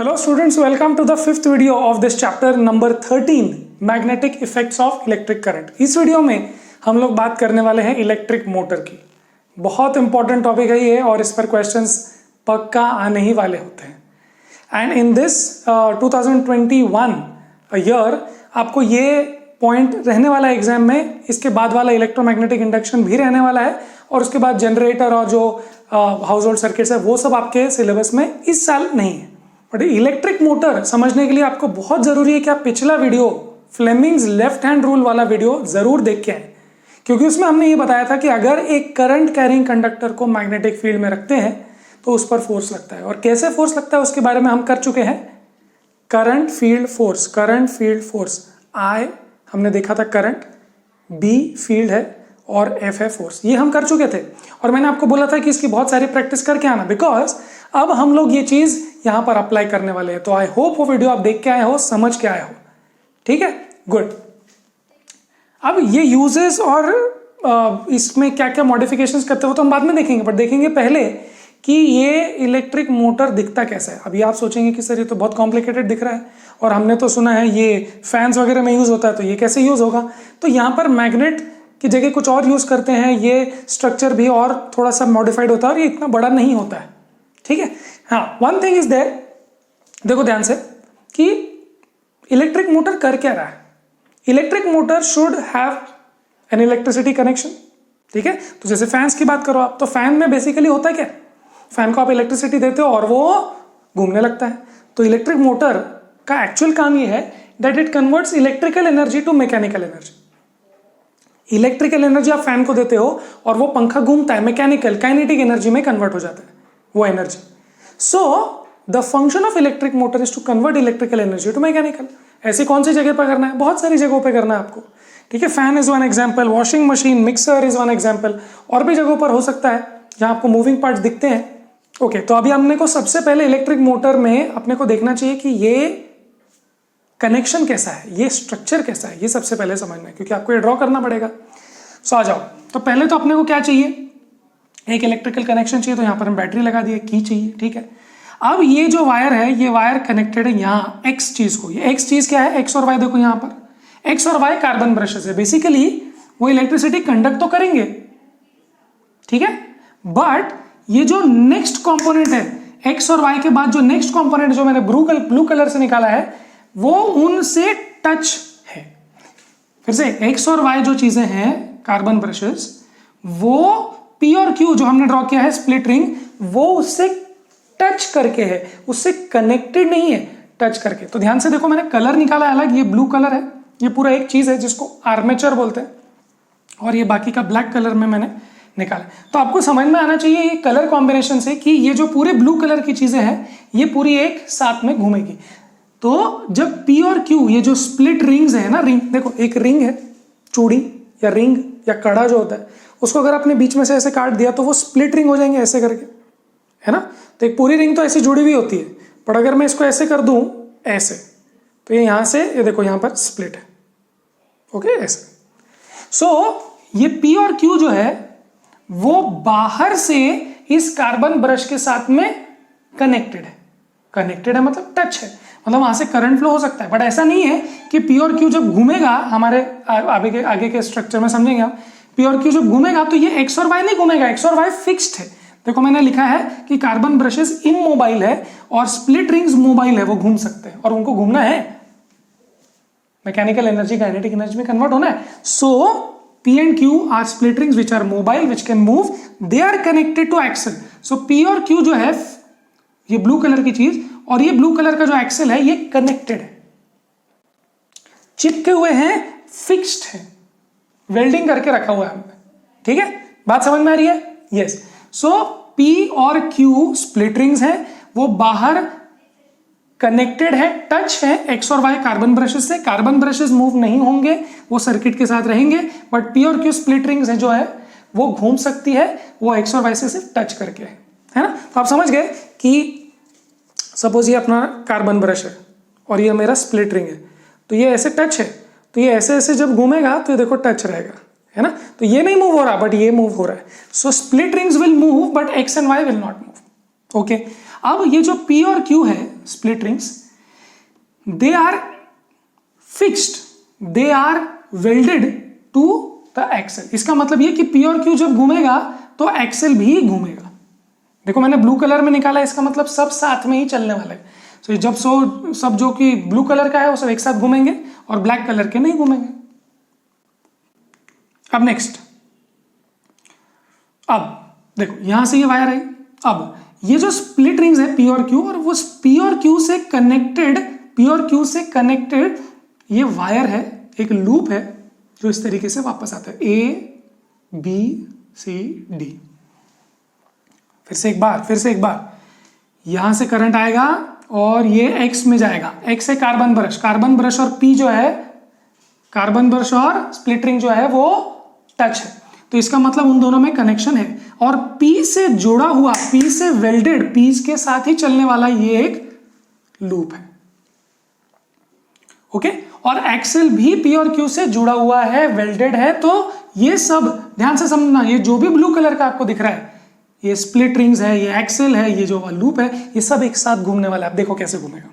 Hello students, welcome to the fifth video of this chapter number 13 magnetic effects of electric current. इस video में हम लोग बात करने वाले हैं इलेक्ट्रिक मोटर की। बहुत इंपॉर्टेंट टॉपिक है ये और इस पर क्वेश्चंस पक्का आने ही वाले होते हैं। एंड इन दिस 2021 ईयर आपको ये पॉइंट रहने वाला है एग्जाम में। इसके बाद वाला इलेक्ट्रोमैग्नेटिक इंडक्शन भी रहने वाला है और उसके बाद जनरेटर और जो हाउस होल्ड सर्किट्स है वो सब आपके सिलेबस में इस साल नहीं है। बट इलेक्ट्रिक मोटर समझने के लिए आपको बहुत जरूरी है कि आप पिछला video Fleming's left hand rule वाला वीडियो जरूर देख के आए, क्योंकि उसमें हमने ये बताया था कि अगर एक करंट कैरिंग कंडक्टर को मैग्नेटिक फील्ड में रखते हैं तो उस पर फोर्स लगता है, और कैसे फोर्स लगता है उसके बारे में हम कर चुके हैं। करंट फील्ड फोर्स आई हमने देखा था, करंट बी फील्ड है और एफ है फोर्स, ये हम कर चुके थे। और मैंने आपको बोला था कि इसकी बहुत सारी प्रैक्टिस करके आना, बिकॉज अब हम लोग ये चीज यहां पर अप्लाई करने वाले हैं। तो आई होप वो वीडियो आप देख के आए हो, समझ के आए हो, ठीक है, गुड। अब ये यूजेस और इसमें क्या क्या मॉडिफिकेशंस करते हो तो हम बाद में देखेंगे, बट देखेंगे पहले कि ये इलेक्ट्रिक मोटर दिखता कैसा है। अभी आप सोचेंगे कि सर ये तो बहुत कॉम्प्लिकेटेड दिख रहा है और हमने तो सुना है ये फैंस वगैरह में यूज होता है, तो ये कैसे यूज होगा। तो यहाँ पर मैग्नेट की जगह कुछ और यूज करते हैं, ये स्ट्रक्चर भी और थोड़ा सा मॉडिफाइड होता है और ये इतना बड़ा नहीं होता है, ठीक है। हाँ, वन थिंग इज देयर, देखो ध्यान से कि इलेक्ट्रिक मोटर कर क्या रहा है। Electric motor should have an electricity connection, ठीक है। तो जैसे फैंस की बात करो आप, तो फैन में बेसिकली होता है क्या, फैन को आप इलेक्ट्रिसिटी देते हो और वो घूमने लगता है। तो इलेक्ट्रिक मोटर का एक्चुअल काम ये है that it converts electrical energy to mechanical energy. Electrical energy आप फैन को देते हो और वो पंखा घूमता है, मैकेनिकल काइनेटिक एनर्जी में कन्वर्ट हो जाता है वो energy. So the function of electric motor is to convert electrical energy to mechanical. ऐसी कौन सी जगह पर करना है, बहुत सारी जगहों पे करना है आपको, ठीक है। Fan is one example, washing machine, mixer is one example, और भी जगहों पर हो सकता है जहां आपको मूविंग पार्ट्स दिखते हैं। ओके, तो अभी हमने को सबसे पहले इलेक्ट्रिक मोटर में अपने को देखना चाहिए कि ये कनेक्शन कैसा है, ये स्ट्रक्चर कैसा है, ये सबसे पहले समझना है, क्योंकि आपको ये ड्रॉ करना पड़ेगा। सो आ जाओ, तो पहले तो अपने को क्या चाहिए, एक इलेक्ट्रिकल कनेक्शन चाहिए। तो यहाँ पर हम बैटरी लगा दिए, की चाहिए, ठीक है। अब ये जो वायर है, ये वायर कनेक्टेड है यहाँ एक्स चीज को। ये एक्स चीज क्या है, एक्स और वाई, देखो यहाँ पर एक्स और वाई कार्बन ब्रशेस है। बेसिकली वो इलेक्ट्रिसिटी कंडक्ट तो करेंगे, ठीक है, बट ये जो नेक्स्ट कंपोनेंट है एक्स और वाई के बाद, जो नेक्स्ट कंपोनेंट जो मैंने ब्लू कलर से निकाला है, वो उनसे टच है। फिर से एक्स और वाई जो चीजें हैं कार्बन ब्रशेस, वो पी और क्यू जो हमने ड्रॉ किया है स्प्लिट रिंग, वो उससे टच करके है, उससे कनेक्टेड नहीं है, टच करके। तो ध्यान से देखो, मैंने कलर निकाला है अलग, ये ब्लू कलर है, ये पूरा एक चीज है जिसको आर्मेचर बोलते हैं, और ये बाकी का ब्लैक कलर में मैंने निकाला। तो आपको समझ में आना चाहिए ये कलर कॉम्बिनेशन से कि ये जो पूरे ब्लू कलर की चीजें हैं ये पूरी एक साथ में घूमेगी। तो जब पी और क्यू, ये जो स्प्लिट रिंग्स है ना, रिंग देखो, एक रिंग है, चूड़ी या रिंग या कड़ा जो होता है, उसको अगर आपने बीच में से ऐसे काट दिया तो वो स्प्लिट रिंग हो जाएंगे ऐसे करके, है ना। तो एक पूरी रिंग तो ऐसी जुड़ी हुई होती है, पर अगर मैं इसको ऐसे कर दूं ऐसे, तो ये यहां से, ये देखो यहां पर स्प्लिट है, ओके, ऐसे। सो ये पी और क्यू जो है वो बाहर से इस कार्बन ब्रश के साथ में कनेक्टेड है। कनेक्टेड है मतलब टच है, मतलब वहां से करंट फ्लो हो सकता है। बट ऐसा नहीं है कि पी और क्यू जब घूमेगा, हमारे आगे के स्ट्रक्चर में समझेंगे आप, पी और क्यू जब घूमेगा तो ये एक्स और वाई नहीं घूमेगा, एक्स और वाई फिक्स्ड है। देखो मैंने लिखा है कि कार्बन ब्रशेस इमोबाइल है और स्प्लिट रिंग्स मोबाइल है, वो घूम सकते हैं और उनको घूमना है, मैकेनिकल एनर्जी काइनेटिक एनर्जी में कन्वर्ट होना है। सो P and Q are split rings which are mobile, which can move. They are connected to axle. So P और Q जो है, ये ब्लू कलर की चीज और ये ब्लू कलर का जो एक्सेल है, ये कनेक्टेड है, चिपके हुए हैं, फिक्स्ड है, वेल्डिंग करके रखा हुआ है हमने, ठीक है। बात समझ में आ रही है, यस। सो P और Q स्प्लिट रिंग्स हैं, वो बाहर कनेक्टेड है, टच है एक्स और वाई कार्बन ब्रशेस से। कार्बन ब्रशेस मूव नहीं होंगे, वो सर्किट के साथ रहेंगे, बट पी और क्यू स्प्लिट रिंग्स है जो है वो घूम सकती है, वो एक्स और वाई से सिर्फ टच करके है ना। तो आप समझ गए कि सपोज ये अपना कार्बन ब्रश है और ये मेरा स्प्लिट रिंग है, तो ये ऐसे टच है, तो ये ऐसे ऐसे जब घूमेगा तो ये देखो टच रहेगा, है ना। तो ये नहीं मूव हो रहा बट ये मूव हो रहा है। So split rings will move but x and y will not move, okay, अब ये जो P और Q है split rings, they are fixed, they are welded to the axle. इसका मतलब ये कि P और Q जब घूमेगा तो एक्सेल भी घूमेगा। देखो मैंने ब्लू कलर में निकाला, इसका मतलब सब साथ में ही चलने वाले हैं। तो जब सब जो कि ब्लू कलर का है वो सब एक साथ घूमेंगे और ब्लैक कलर के नहीं घूमेंगे। अब नेक्स्ट, अब देखो यहां से ये वायर है, अब ये जो स्प्लिट रिंग्स है P और Q, और वो P और Q से कनेक्टेड ये वायर है, एक लूप है जो इस तरीके से वापस आता है, A B C D। फिर से एक बार यहां से करंट आएगा और ये X में जाएगा, X है कार्बन ब्रश और P जो है, कार्बन ब्रश और स्प्लिट रिंग जो है वो टच है, तो इसका मतलब उन दोनों में कनेक्शन है। और P से जुड़ा हुआ, P से वेल्डेड, P के साथ ही चलने वाला ये एक लूप है। ओके, और एक्सेल भी P और Q से जुड़ा हुआ है, वेल्डेड है। तो ये सब ध्यान से समझना, ये जो भी ब्लू कलर का आपको दिख रहा है, ये स्प्लिट रिंग्स है, ये एक्सेल है, ये जो लूप है, ये सब एक साथ घूमने वाला है। आप देखो कैसे घूमेगा।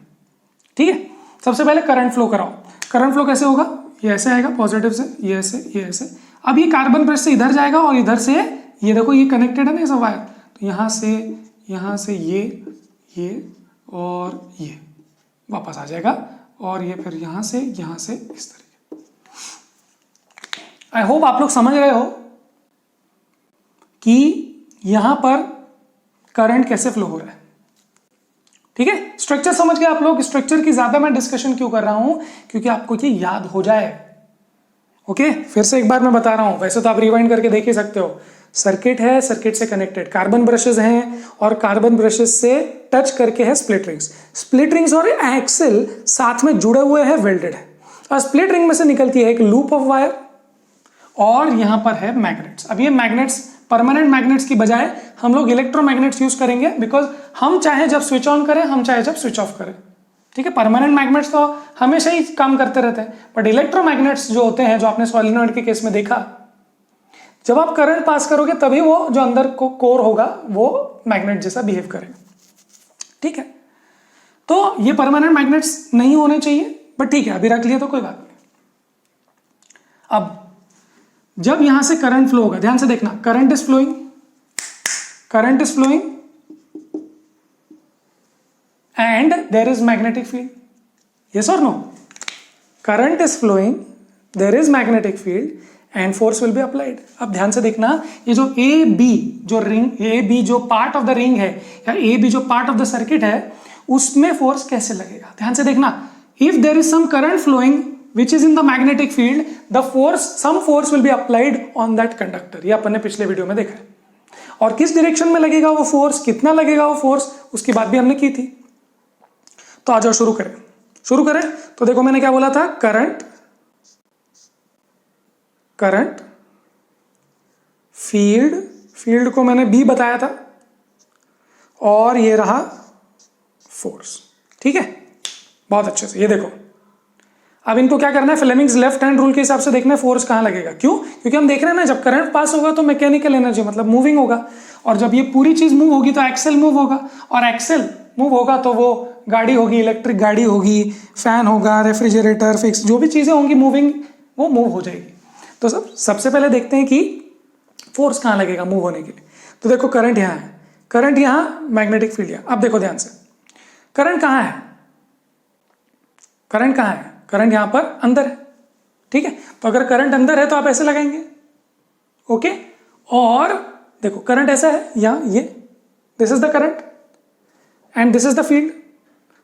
ठीक है, सबसे पहले करंट फ्लो कराओ। करंट फ्लो कैसे होगा, ये ऐसे आएगा पॉजिटिव से, ये ऐसे, ये ऐसे। अब ये कार्बन ब्रश से इधर जाएगा और इधर से ये देखो, ये कनेक्टेड है ना ये सब वायर, तो यहां से ये और ये वापस आ जाएगा, और ये फिर यहां से इस तरीके। आई होप आप लोग समझ रहे हो कि यहां पर करंट कैसे फ्लो हो रहा है। ठीक है, स्ट्रक्चर समझ गए आप लोग। स्ट्रक्चर की ज्यादा मैं डिस्कशन क्यों कर रहा हूं, क्योंकि आपको ये याद हो जाए। ओके, फिर से एक बार मैं बता रहा हूं, वैसे तो आप रिवाइंड करके देख ही सकते हो। सर्किट है, सर्किट से कनेक्टेड कार्बन ब्रशेस हैं, और कार्बन ब्रशेस से टच करके है स्प्लिट रिंग्स। स्प्लिट रिंग्स और एक्सेल साथ में जुड़े हुए हैं, वेल्डेड है। और स्प्लिट रिंग में से निकलती है एक लूप ऑफ वायर, और यहां पर है मैग्नेट्स। अब ये मैग्नेट्स, परमानेंट मैग्नेट्स की बजाय हम लोग इलेक्ट्रोमैग्नेट्स यूज करेंगे, बिकॉज हम चाहे जब स्विच ऑन करें, हम चाहे जब स्विच ऑफ करें। ठीक है, परमानेंट मैग्नेट्स तो हमेशा ही काम करते रहते हैं, बट इलेक्ट्रोमैग्नेट्स जो होते हैं, जो आपने सोलेनॉइड के केस में देखा, जब आप करंट पास करोगे तभी वो जो अंदर कोर होगा वो मैग्नेट जैसा बिहेव करेगा। ठीक है, तो ये परमानेंट मैग्नेट्स नहीं होने चाहिए, बट ठीक है अभी रख लिया तो कोई बात नहीं। अब जब यहां से करंट फ्लो होगा, ध्यान से देखना, current is flowing and there is magnetic field. Yes और no? Current is flowing, there is magnetic field and force will be applied. अब ध्यान से देखना, ये जो ए बी जो रिंग, ए बी जो पार्ट ऑफ द रिंग है, या ए बी जो पार्ट ऑफ द सर्किट है, उसमें फोर्स कैसे लगेगा। ध्यान से देखना, if there is some current flowing which is in the magnetic field, some force will be applied on that conductor। ये अपन ने पिछले वीडियो में देखा है। और किस डायरेक्शन में लगेगा वो फोर्स, कितना लगेगा वो फोर्स, उसकी बात भी हमने की थी। तो आ जाओ शुरू करें। तो देखो मैंने क्या बोला था, करंट फील्ड को मैंने B बताया था, और ये रहा फोर्स। ठीक है, बहुत अच्छे से। ये देखो, अब इनको क्या करना है, फ्लेमिंग्स लेफ्ट हैंड रूल के हिसाब से देखना है फोर्स कहां लगेगा। क्यों? क्योंकि हम देख रहे हैं ना, जब करंट पास होगा तो मैकेनिकल एनर्जी मतलब मूविंग होगा, और जब ये पूरी चीज मूव होगी तो एक्सेल मूव होगा, और एक्सेल मूव होगा तो वो गाड़ी होगी, इलेक्ट्रिक गाड़ी होगी, फैन होगा, रेफ्रिजरेटर, फिक्स, जो भी चीजें होंगी मूविंग, वो मूव हो जाएगी। तो सबसे पहले देखते हैं कि फोर्स कहां लगेगा मूव होने के लिए। तो देखो करंट यहां है, करंट यहां, मैग्नेटिक फील्ड यहां। अब देखो ध्यान से, करंट कहां है, करंट यहां पर अंदर है। ठीक है, तो अगर करंट अंदर है तो आप ऐसे लगाएंगे। ओके, और देखो करंट ऐसा है, यहां ये, this is the current and this is the field.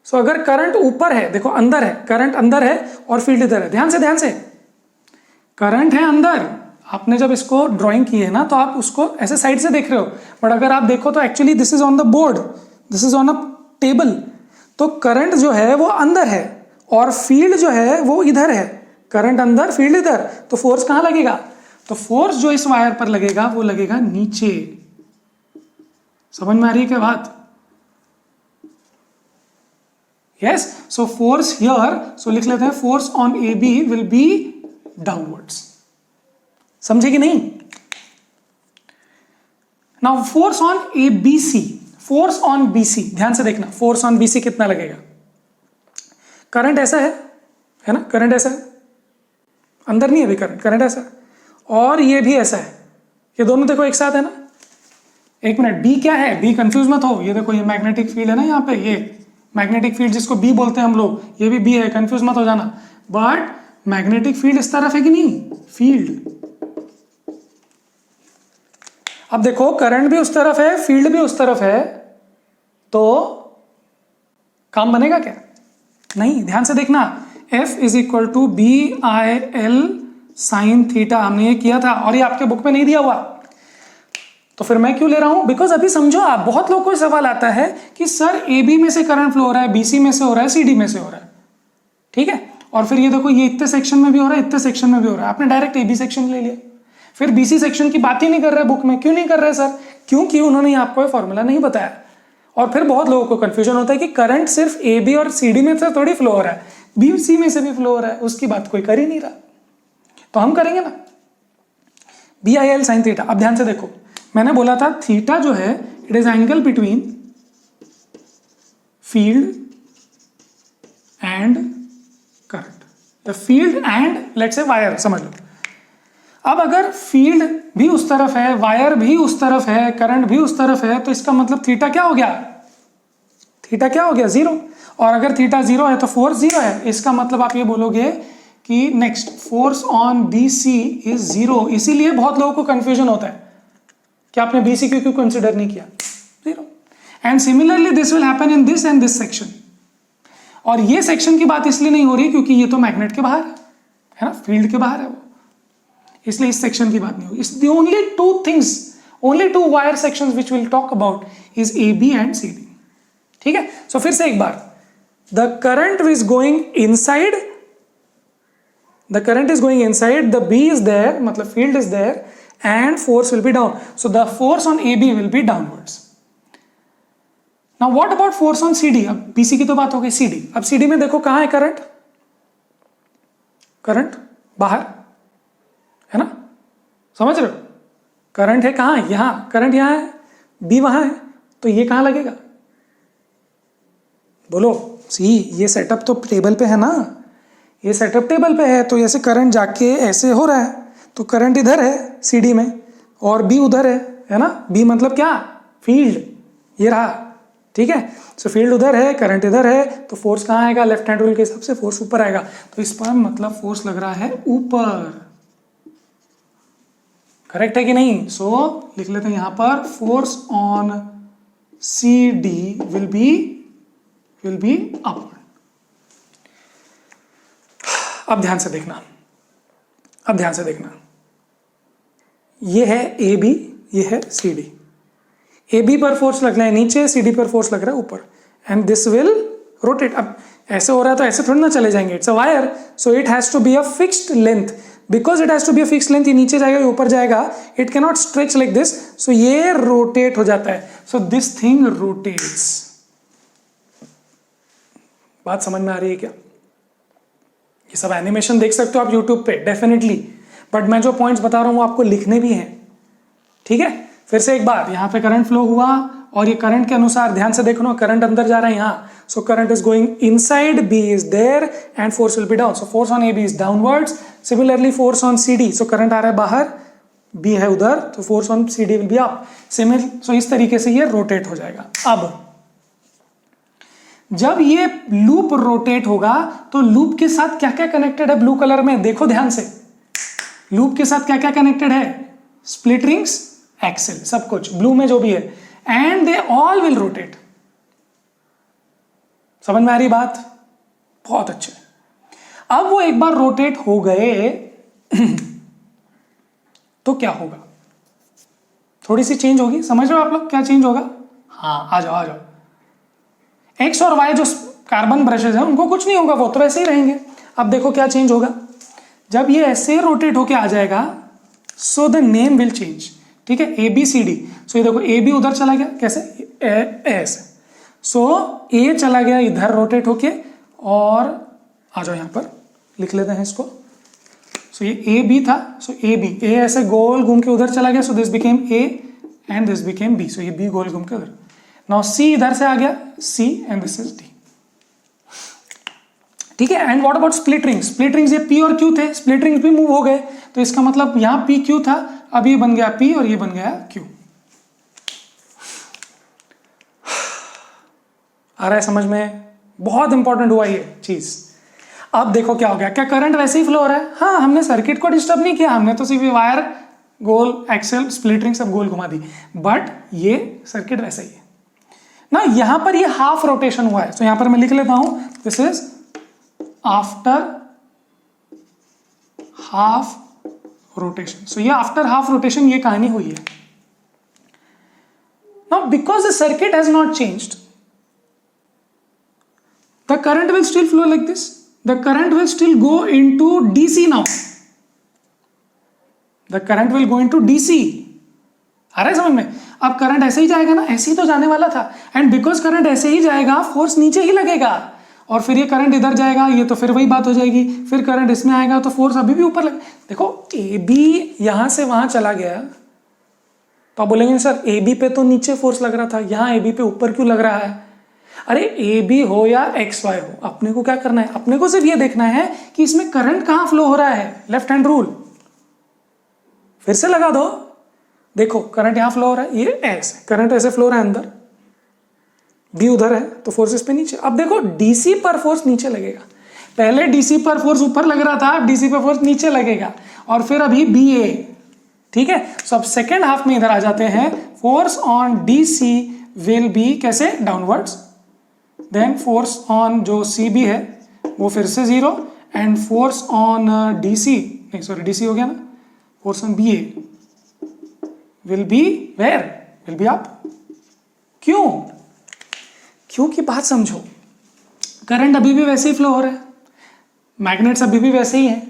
So अगर करंट ऊपर है, देखो अंदर है, करंट अंदर है और फील्ड इधर है। ध्यान से करंट है अंदर। आपने जब इसको ड्राइंग की है ना, तो आप उसको ऐसे साइड से देख रहे हो, बट अगर आप देखो तो actually this is on the board, this is on a table. तो करंट जो है वो अंदर है और फील्ड जो है वो इधर है। करंट अंदर, फील्ड इधर, तो फोर्स कहां लगेगा? तो फोर्स जो इस वायर पर लगेगा वो लगेगा नीचे। समझ में आ रही है क्या बात? Yes, so force here, so लिख लेते हैं force on A B will be downwards. समझे कि नहीं? Now force on A B C, force on BC, ध्यान से देखना, फोर्स ऑन BC कितना लगेगा। करंट ऐसा है ना, करंट ऐसा है, अंदर नहीं है अभी करंट ऐसा है, और ये भी ऐसा है, ये दोनों देखो एक साथ है ना। एक मिनट, बी क्या है, बी कंफ्यूज मत हो, ये देखो ये मैग्नेटिक फील्ड है ना, यहाँ पे ये मैग्नेटिक फील्ड जिसको बी बोलते हैं हम लोग, ये भी बी है, कंफ्यूज मत हो जाना। बट मैग्नेटिक फील्ड इस तरफ है कि नहीं, फील्ड। अब देखो करंट भी उस तरफ है, फील्ड भी उस तरफ है, तो काम बनेगा क्या, नहीं। ध्यान से देखना, F is equal to BIL sine theta, हमने ये किया था और ये आपके बुक में नहीं दिया हुआ, तो फिर मैं क्यों ले रहा हूं, बिकॉज अभी समझो आप, बहुत लोगों को सवाल आता है कि सर AB में से करंट फ्लो हो रहा है, BC में से हो रहा है, CD में से हो रहा है, ठीक है, और फिर ये देखो ये इतने सेक्शन में भी हो रहा है, इतने सेक्शन में भी हो रहा है, आपने डायरेक्ट AB सेक्शन ले लिया, फिर BC सेक्शन की बात ही नहीं कर रहे बुक में। क्यों नहीं कर रहे सर, क्योंकि उन्होंने आपको ये फॉर्मूला नहीं बताया। और फिर बहुत लोगों को कंफ्यूजन होता है कि करंट सिर्फ AB और CD में से थोड़ी फ्लो हो रहा है, BC में से भी फ्लो हो रहा है, उसकी बात कोई कर ही नहीं रहा, तो हम करेंगे ना BIL साइन थीटा। अब ध्यान से देखो, मैंने बोला था थीटा जो है it is angle between field and current, the field and let's say wire, समझ लो। अब अगर फील्ड भी उस तरफ है, वायर भी उस तरफ है, करंट भी उस तरफ है, तो इसका मतलब थीटा क्या हो गया, थीटा क्या हो गया, जीरो। और अगर थीटा जीरो है तो फोर्स जीरो है, इसका मतलब आप ये बोलोगे कि next force on BC is zero. इसीलिए बहुत लोगों को कंफ्यूजन होता है कि आपने BC क्यों कंसिडर नहीं किया, zero. And similarly this will happen in this and this section. और ये सेक्शन की बात इसलिए नहीं हो रही क्योंकि ये तो मैग्नेट के बाहर है ना, फील्ड के बाहर है वो, इसलिए इस सेक्शन की बात नहीं होगी। It's the only two things, only two wire sections which will talk about is AB and CD, ठीक है। सो फिर से एक बार, the current is going inside, the current is going inside, the B is there, मतलब field is there, and force will be down. So the force on AB will be downwards. Now what about force on CD? अब BC की तो बात हो गई, CD। अब CD में देखो कहाँ है करंट, करंट बाहर है ना, समझ रहे हो, करंट है कहाँ, यहाँ करंट यहाँ है, B वहाँ है, तो ये कहाँ लगेगा, बोलो सी, ये सेटअप तो टेबल पे है ना, ये सेटअप टेबल पे है, तो ऐसे करंट जाके ऐसे हो रहा है, तो करंट इधर है CD में और B उधर है ना, B मतलब क्या, फील्ड, ये रहा, ठीक है। सो फील्ड उधर है, करंट इधर है, तो फोर्स कहाँ आएगा, लेफ्ट हैंड रूल के हिसाब से फोर्स ऊपर आएगा, तो इस पर मतलब फोर्स लग रहा है ऊपर, करेक्ट है कि नहीं। सो लिख लेते हैं यहां पर, force on CD will be upward. अब ध्यान से देखना, अब ध्यान से देखना, ये है AB, ये है CD। AB पर फोर्स लग रहा है नीचे, CD पर फोर्स लग रहा है ऊपर, एंड दिस विल रोटेट। अब ऐसे हो रहा है तो ऐसे थोड़ी ना चले जाएंगे, it's a wire, so it has to be a fixed length, because it has to be a fixed length, ये नीचे जाएगा ये ऊपर जाएगा, it can not stretch like this, so ये रोटेट हो जाता है, सो दिस थिंग रोटेट्स। बात समझ में आ रही है क्या, ये सब एनिमेशन देख सकते हो आप यूट्यूब पे डेफिनेटली, बट मैं जो पॉइंट्स बता रहा हूं वो आपको लिखने भी हैं, ठीक है। फिर से एक बार, यहां पे करंट फ्लो हुआ और ये करंट के अनुसार ध्यान से देखो ना, करंट अंदर जा रहा है यहाँ, so current is going inside, B is there and force will be down, so force on AB is downwards. Similarly force on CD, so current आ रहा है बाहर, B है उधर, तो force on CD will be up, so इस तरीके से ये रोटेट हो जाएगा। अब जब ये लूप रोटेट होगा तो लूप के साथ क्या क्या कनेक्टेड है, ब्लू कलर में देखो ध्यान से, लूप के साथ क्या क्या कनेक्टेड है, स्प्लिट रिंग्स, एक्सेल, सब कुछ ब्लू में जो भी है, and they all will rotate. समझ में आ रही बात, बहुत अच्छे। अब वो एक बार रोटेट हो गए तो क्या होगा, थोड़ी सी चेंज होगी, समझ रहे हो आप लोग क्या चेंज होगा, हाँ आ जाओ आ जाओ। X और Y जो कार्बन ब्रशेज हैं उनको कुछ नहीं होगा, वो तो वैसे ही रहेंगे। अब देखो क्या चेंज होगा, जब ये ऐसे रोटेट होके आ जाएगा, so the name will change, ठीक है, ABCD। सो ये देखो AB उधर चला गया, कैसे, ऐसे, सो A चला गया इधर रोटेट होके, और आ जाओ यहां पर लिख लेते हैं इसको, सो ये AB था, सो A ऐसे गोल घूम के उधर चला गया, so this became A and this became B, सो ये B गोल घूम के उधर। नाउ सी इधर से आ गया सी एंड दिस इज डी, ठीक है। And what about split rings? Split rings ये पी और क्यू थे, स्प्लिट रिंग्स भी मूव हो गए, तो इसका मतलब यहां पी क्यू था, अब ये बन गया पी और ये बन गया क्यू। आ रहा है समझ में? बहुत इंपॉर्टेंट हुआ ये चीज। अब देखो क्या हो गया, क्या करंट वैसे ही फ्लो हो रहा है? हाँ, हमने सर्किट को डिस्टर्ब नहीं किया, हमने तो सिर्फ वायर गोल एक्सेल स्प्लिट रिंग सब गोल घुमा दी, बट ये सर्किट वैसा ही है ना। यहां पर ये हाफ रोटेशन हुआ है, तो यहां पर मैं लिख लेता हूं this is after half rotation. So ये आफ्टर हाफ रोटेशन ये कहानी हुई है। Now because the circuit has not changed, the current will still flow like this. The current will still go into DC now. The current will go into DC. आ रहा है समझ में? अब current ऐसे ही जाएगा ना, ऐसे ही तो जाने वाला था, एंड बिकॉज करंट ऐसे ही जाएगा फोर्स नीचे ही लगेगा, और फिर ये करंट इधर जाएगा, ये तो फिर वही बात हो जाएगी, फिर करंट इसमें आएगा तो फोर्स अभी भी ऊपर लगे। देखो ए बी यहां से वहां चला गया, तो आप बोलेंगे सर ए बी पे तो नीचे फोर्स लग रहा था, यहां ए बी पे ऊपर क्यों लग रहा है? अरे ए बी हो या एक्स वाई हो, अपने को क्या करना है? अपने को सिर्फ ये देखना है कि इसमें करंट कहां फ्लो हो रहा है, लेफ्ट हैंड रूल फिर से लगा दो। देखो करंट यहां फ्लो हो रहा है, ये ऐसे करंट ऐसे फ्लो हो रहा है अंदर, बी उधर है तो फोर्स इस पे नीचे। अब देखो डीसी पर फोर्स नीचे लगेगा, पहले डीसी पर फोर्स ऊपर लग रहा था, अब डीसी पर फोर्स नीचे लगेगा, और फिर अभी बी ए, ठीक है। सब सेकेंड हाफ में इधर आ जाते हैं, force on DC will be कैसे? डाउनवर्ड्स, देन फोर्स ऑन जो सी बी है वो फिर से zero, and force on D C, नहीं सॉरी डी सी हो गया ना, force on B A will be where? Will be up. क्यों? क्यों की बात समझो, करंट अभी भी वैसे ही फ्लो हो रहा है, मैग्नेट्स अभी भी वैसे ही है,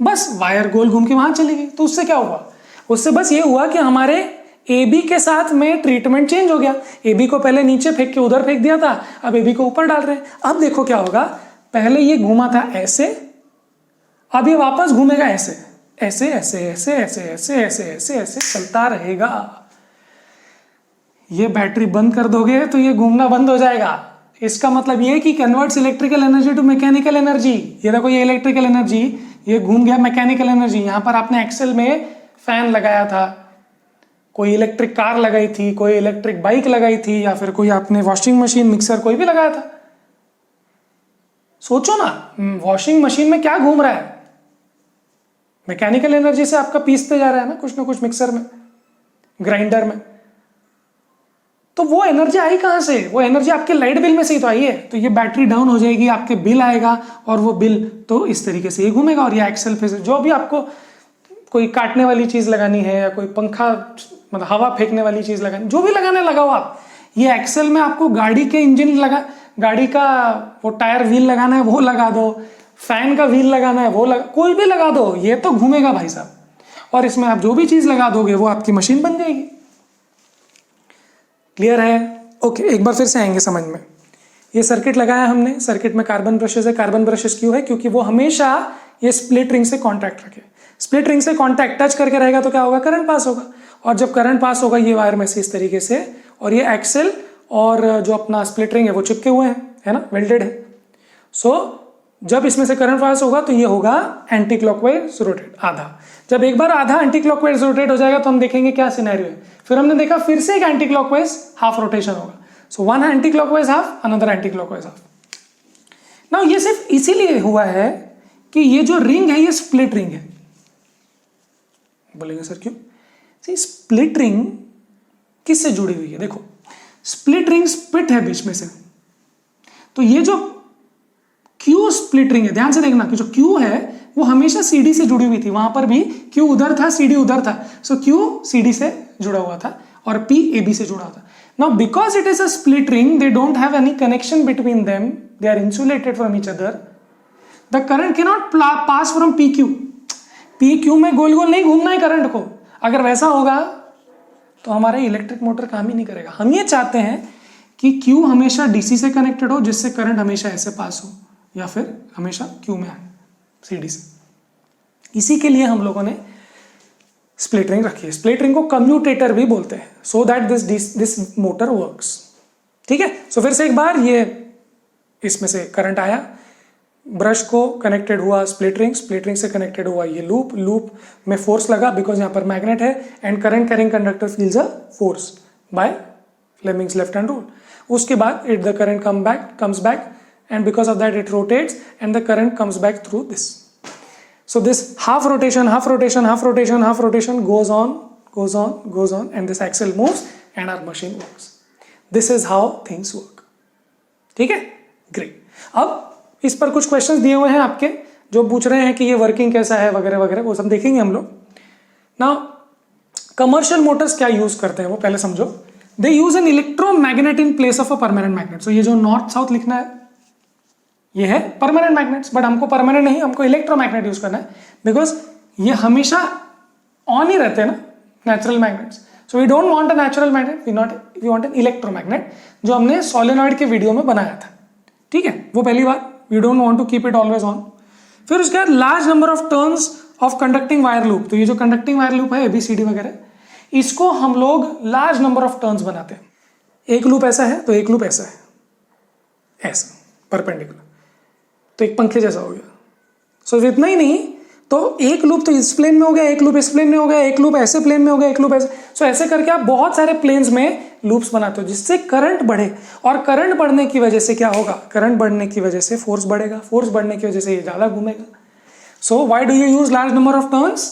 बस वायर गोल घूम के वहां चली गई। तो उससे क्या हुआ? उससे बस ये हुआ कि हमारे ए बी के साथ में ट्रीटमेंट चेंज हो गया। ए बी को पहले नीचे फेंक के उधर फेंक दिया था, अब ए बी को ऊपर डाल रहे हैं। अब देखो क्या होगा, पहले ये घूमा था ऐसे, अब ये वापस घूमेगा ऐसे, ऐसे ऐसे ऐसे ऐसे ऐसे ऐसे ऐसे ऐसे चलता रहेगा। ये बैटरी बंद कर दोगे तो ये घूमना बंद हो जाएगा। इसका मतलब ये कि converts electrical energy to mechanical energy. ये देखो ये इलेक्ट्रिकल एनर्जी, ये घूम गया मैकेनिकल एनर्जी। यहां पर आपने एक्सेल में फैन लगाया था, कोई इलेक्ट्रिक कार लगाई थी, कोई इलेक्ट्रिक बाइक लगाई थी, या फिर कोई आपने वॉशिंग मशीन मिक्सर कोई भी लगाया था। सोचो ना, वॉशिंग मशीन में क्या घूम रहा है? मैकेनिकल एनर्जी से आपका पीसते जा रहा है ना कुछ मिक्सर में, ग्राइंडर में। तो वो एनर्जी आई कहां से? वो एनर्जी आपके लाइट बिल में से ही तो आई है। तो ये बैटरी डाउन हो जाएगी, आपके बिल आएगा, और वो बिल तो इस तरीके से ये घूमेगा। और ये एक्सेल पे जो भी आपको कोई काटने वाली चीज लगानी है, या कोई पंखा मतलब हवा फेंकने वाली चीज लगानी, जो भी लगाने लगाओ आप, ये एक्सेल में आपको गाड़ी के इंजन लगा, गाड़ी का वो टायर व्हील लगाना है वो लगा दो, फैन का व्हील लगाना है वो लगा, कोई भी लगा दो, ये तो घूमेगा भाई साहब। और इसमें आप जो भी चीज लगा दोगे वो आपकी मशीन बन जाएगी। क्लियर है? ओके, एक बार फिर से आएंगे समझ में। ये सर्किट लगाया हमने, सर्किट में कार्बन ब्रशेस है। कार्बन ब्रशेस क्यों है? क्योंकि वो हमेशा ये स्प्लिट रिंग से कॉन्टैक्ट रखे। स्प्लिट रिंग से कॉन्टैक्ट टच करके रहेगा तो क्या होगा? करंट पास होगा। और जब करंट पास होगा ये वायर में से इस तरीके से, और ये एक्सेल और जो अपना स्प्लिट रिंग है वो चिपके हुए हैं, है ना, वेल्डेड है। सो जब इसमें से करंट पास होगा तो ये होगा एंटी क्लॉकवाइज रोटेट, आधा। जब एक बार आधा एंटी क्लॉकवाइज रोटेट हो जाएगा तो हम देखेंगे क्या सिनेरियो है। फिर हमने देखा फिर से एक एंटी क्लॉकवाइज हाफ रोटेशन होगा। So one anti clockwise half, another anti clockwise half. Now ये सिर्फ इसीलिए हुआ है कि ये जो रिंग है ये स्प्लिट रिंग है। बोलेंगे सर क्यों? सी स्प्लिट रिंग किससे जुड़ी हुई है? देखो स्प्लिट रिंग स्प्लिट है बीच में से, तो ये जो क्यू स्प्लिट रिंग है, ध्यान से देखना कि जो क्यू है वो हमेशा सीडी से जुड़ी हुई थी। वहां पर भी क्यू उधर था, सीडी उधर था। सो क्यू सीडी से जुड़ा हुआ था और पी एबी से जुड़ा था। Now because it is a split ring, they don't have any connection between them, they are insulated from each other. The current can not pass from P Q. P Q में गोल गोल नहीं घूमना है current को। अगर वैसा होगा तो हमारा इलेक्ट्रिक मोटर काम ही नहीं करेगा। हम ये चाहते हैं कि क्यू हमेशा डीसी से कनेक्टेड हो, जिससे करंट हमेशा ऐसे पास हो, या फिर हमेशा क्यू में आए सीडी से। इसी के लिए हम लोगों ने स्प्लिट रिंग रखी है। स्प्लिट रिंग को कम्यूटेटर भी बोलते हैं, so that this motor works. ठीक है, सो फिर से एक बार, ये इसमें से करंट आया, ब्रश को कनेक्टेड हुआ स्प्लिट रिंग से कनेक्टेड हुआ ये लूप में फोर्स लगा बिकॉज यहाँ पर मैग्नेट है, and current carrying conductor feels a force by Fleming's left hand rule. उसके बाद the current comes back and because of that it rotates and the current comes back through this. So this half rotation goes on and this axle moves and our machine works. This is how things work. ठीक है, great. अब इस पर कुछ questions दिए हुए हैं आपके, जो पूछ रहे हैं कि ये working कैसा है वगैरह वगैरह, वो सब देखेंगे हम लोग। Now commercial motors क्या use करते हैं वो पहले समझो। They use an electromagnet in place of a permanent magnet. So ये जो north south लिखना है ये है परमानेंट मैग्नेट्स, बट हमको परमानेंट नहीं, हमको इलेक्ट्रोमैग्नेट यूज करना है बिकॉज ये हमेशा ऑन ही रहते हैं ना, natural magnets. So we don't want a natural magnet, we want an electromagnet, जो हमने सोलेनॉइड के वीडियो में बनाया था। ठीक है, वो पहली बात, we don't want to keep it always on. फिर उसके बाद large number of turns of conducting wire loop. तो ये जो कंडक्टिंग वायर लूप है ABCD वगैरह, इसको हम लोग लार्ज नंबर ऑफ टर्न्स बनाते हैं। एक लूप ऐसा है तो एक लूप ऐसा है, ऐसा परपेंडिकुलर, तो एक पंखे जैसा हो गया। सो इतना ही नहीं, तो एक लूप तो इस प्लेन में हो गया, एक लूप इस प्लेन में हो गया, एक लूप ऐसे प्लेन में हो गया, एक लूप ऐसे। सो ऐसे करके आप बहुत सारे प्लेन्स में लूप्स बनाते हो जिससे करंट बढ़े, और करंट बढ़ने की वजह से क्या होगा, करंट बढ़ने की वजह से फोर्स बढ़ेगा, फोर्स बढ़ने की वजह से ये ज्यादा घूमेगा। So why do you use large number of turns?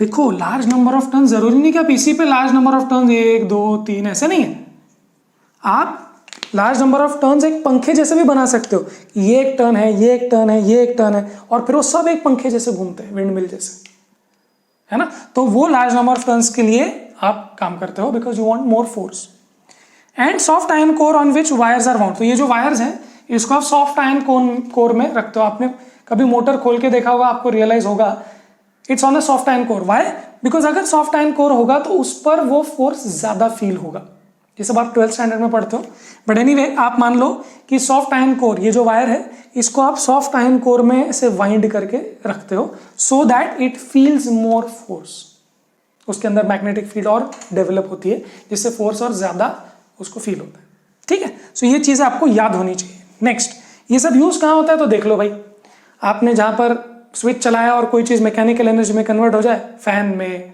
देखो, लार्ज नंबर ऑफ टर्न्स जरूरी नहीं कि आप इसी पे लार्ज नंबर ऑफ टर्न्स 1 2 3 ऐसे नहीं है। आप लार्ज नंबर ऑफ टर्न्स एक पंखे जैसे भी बना सकते हो, ये एक टर्न है, ये एक टर्न है, ये एक टर्न है, और फिर वो सब एक पंखे जैसे घूमते हैं, विंड मिल जैसे, है ना। तो वो लार्ज नंबर ऑफ टर्न्स के लिए आप काम करते हो because you want more force. And soft iron core on which wires are wound. तो ये जो वायर्स हैं इसको आप सॉफ्ट आयरन कोर में रखते हो। आपने कभी मोटर खोल के देखा होगा, आपको रियलाइज होगा it's on a soft iron core. Why? Because अगर सॉफ्ट आयरन कोर होगा तो उस पर वो फोर्स ज्यादा फील होगा। ये सब आप 12th स्टैंडर्ड में पढ़ते हो, बट एनीवे आप मान लो कि सॉफ्ट आयरन कोर, ये जो वायर है इसको आप सॉफ्ट आयरन कोर में से वाइंड करके रखते हो so that it feels more force. उसके अंदर मैग्नेटिक फील्ड और डेवलप होती है जिससे फोर्स और ज्यादा उसको फील होता है। ठीक है, सो ये चीजें आपको याद होनी चाहिए। नेक्स्ट, ये सब यूज कहाँ होता है तो देख लो भाई, आपने जहां पर स्विच चलाया और कोई चीज मैकेनिकल एनर्जी में कन्वर्ट हो जाए, फैन में,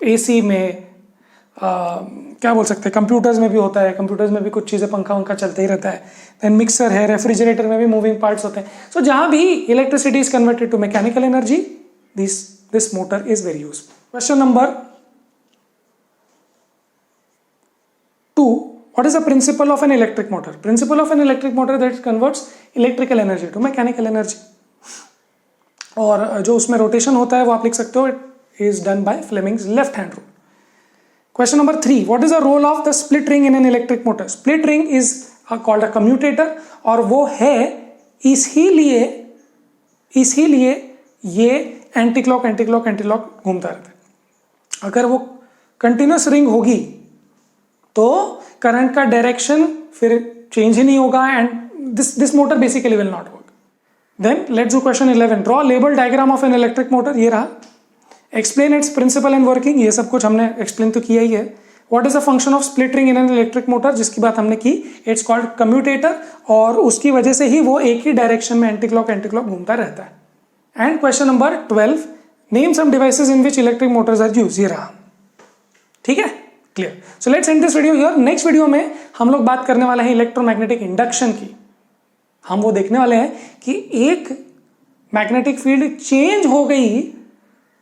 AC में, क्या बोल सकते हैं, कंप्यूटर्स में भी होता है। कंप्यूटर्स में भी कुछ चीज़ें, पंखा वंखा चलते ही रहता है। देन मिक्सर है, रेफ्रिजरेटर में भी मूविंग पार्ट्स होते हैं। सो जहां भी electricity is converted to mechanical energy, this motor is very useful. Question number 2, what is the principle of an electric motor? Principle of an electric motor that converts electrical energy to mechanical energy. और जो उसमें rotation होता है वो आप लिख सकते हो, it is done by Fleming's left hand rule. Question number 3, what is the role of the split ring in an electric motor? Split ring is called a commutator, और वो है इसीलिए ये एंटी क्लॉक घूमता रहता है। अगर वो कंटिन्यूस रिंग होगी तो करंट का डायरेक्शन फिर चेंज ही नहीं होगा, and this motor basically will not work. Then let's do question 11, draw label diagram of an electric motor. ये रहा। Explain its principle and working, ये सब कुछ हमने एक्सप्लेन तो किया ही है। What is the function of split ring in an electric motor, जिसकी बात हमने की, इट्स कॉल्ड कम्यूटेटर, और उसकी वजह से ही वो एक ही डायरेक्शन में एंटी क्लॉक घूमता रहता है। And question number 12, name some devices in which electric motors are used. ये रहा। ठीक है, clear. So let's end this video here. Next video में हम लोग बात करने वाले हैं इलेक्ट्रोमैग्नेटिक इंडक्शन की। हम वो देखने वाले हैं कि एक मैग्नेटिक फील्ड चेंज हो गई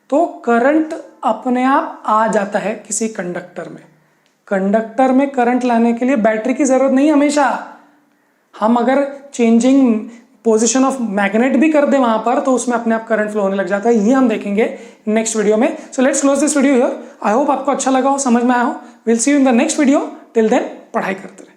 तो करंट अपने आप आ जाता है किसी कंडक्टर में। कंडक्टर में करंट लाने के लिए बैटरी की जरूरत नहीं हमेशा। हम अगर चेंजिंग पोजीशन ऑफ मैग्नेट भी कर दे वहां पर तो उसमें अपने आप करंट फ्लो होने लग जाता है। ये हम देखेंगे नेक्स्ट वीडियो में। So let's close this video here. I hope आपको अच्छा लगा हो, समझ में आया हो। Will see you in the next video. Till then पढ़ाई करते रहे।